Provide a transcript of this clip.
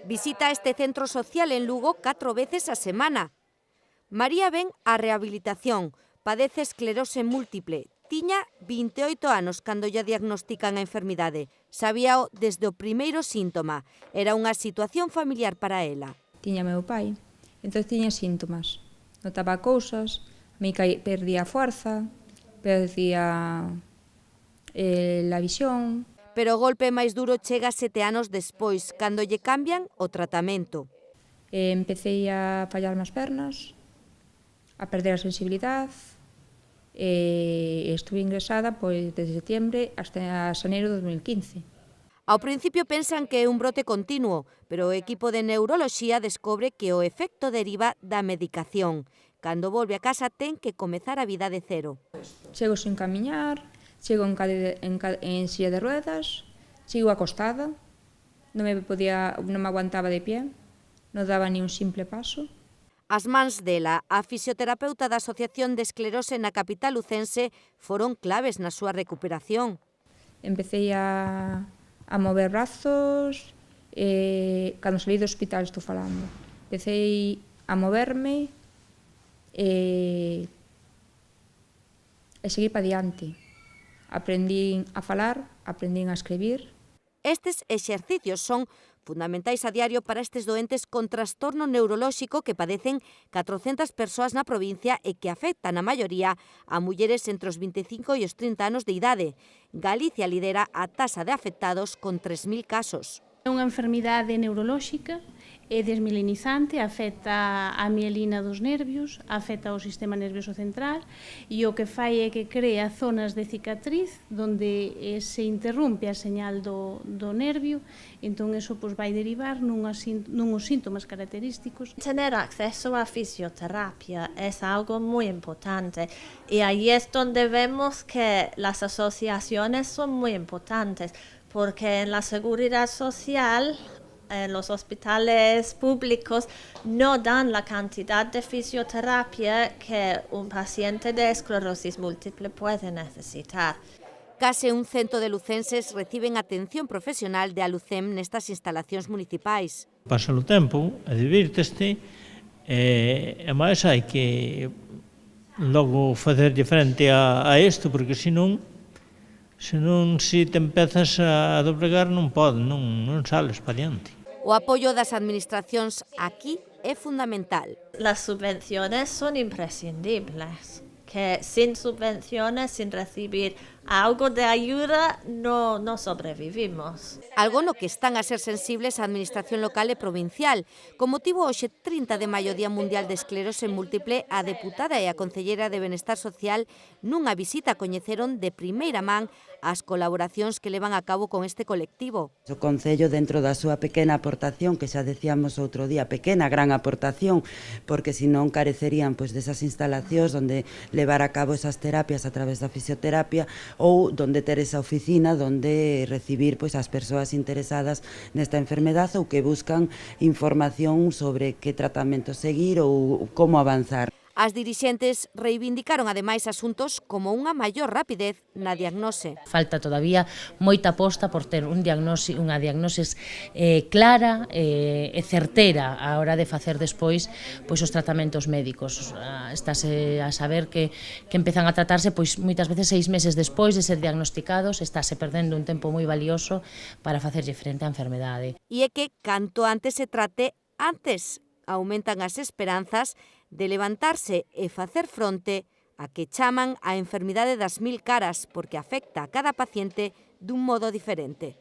Visita este centro social en Lugo 4 veces a semana. María ven á rehabilitación, padece esclerose múltiple. Tiña 28 anos cando lle diagnostican a enfermidade. Sabíao desde o primeiro síntoma. Era unha situación familiar para ela. Tiña meu pai, entón tiña síntomas. Notaba cousas, perdía a forza, perdía a visión. Pero o golpe máis duro chega 7 anos despois, cando lle cambian o tratamento. Empecé a fallarme as pernas, a perder a sensibilidade, e estuve ingresada desde setembro hasta xaneiro de 2015. Ao principio pensan que é un brote continuo, pero o equipo de neuroloxía descobre que o efecto deriva da medicación. Cando volve a casa ten que comezar a vida de cero. Chego sin camiñar, chego en silla de ruedas, sigo acostada, non me aguantaba de pie, non daba ni un simple paso. As mans dela, a fisioterapeuta da Asociación de Esclerose na capital lucense, foron claves na súa recuperación. Empecé a mover brazos, cando salí do hospital estou falando. Empecé a moverme e seguí para diante. Aprendín a falar, aprendín a escribir. Estes exercicios son fundamentais a diario para estes doentes con trastorno neurolóxico que padecen 400 persoas na provincia e que afectan a maioría a mulleres entre os 25 e os 30 anos de idade. Galicia lidera a taxa de afectados con 3.000 casos. É unha enfermidade neurolóxica, é desmielinizante, afecta a mielina dos nervios, afecta o sistema nervioso central e o que fai é que crea zonas de cicatriz onde se interrompe a señal do nervio, entón eso vai derivar nuns síntomas característicos. Tener acceso a fisioterapia es algo muy importante y ahí es donde vemos que las asociaciones son muy importantes porque en la seguridad social en los hospitales públicos no dan la cantidad de fisioterapia que un paciente de esclerosis múltiple puede necesitar. Case 100 de lucenses reciben atención profesional de Alucem nestas instalacións municipais. Pasa o tempo, divirteste, e máis hai que logo facer diferente a isto, porque senón se te empezas a dobregar non sales para diante. O apoio das administracións aquí é fundamental. Las subvenciones son imprescindibles, que sin subvenciones, sin recibir algo de ayuda, no sobrevivimos. Algo no que están a ser sensibles a administración local e provincial. Con motivo hoxe 30 de maio, Día Mundial de Esclerose Múltiple, a deputada e a Concellera de Benestar Social nunha visita coñeceron de primeira man as colaboracións que levan a cabo con este colectivo. O Concello, dentro da súa pequena aportación, que xa decíamos outro día, pequena, gran aportación, porque senón carecerían desas instalacións onde levar a cabo esas terapias a través da fisioterapia ou donde ter esa oficina donde recibir as persoas interesadas nesta enfermedade ou que buscan información sobre que tratamento seguir ou como avanzar. As dirixentes reivindicaron ademais asuntos como unha maior rapidez na diagnose. Falta todavía moita aposta por ter unha diagnose clara e certera a hora de facer despois os tratamentos médicos. Estáse a saber que empezan a tratarse moitas veces 6 meses despois de ser diagnosticados, estáse perdendo un tempo moi valioso para facerlle frente á enfermedade. E é que canto antes se trate, antes aumentan as esperanzas de levantarse e facer fronte a que chaman a enfermidade das 1000 caras, porque afecta a cada paciente dun modo diferente.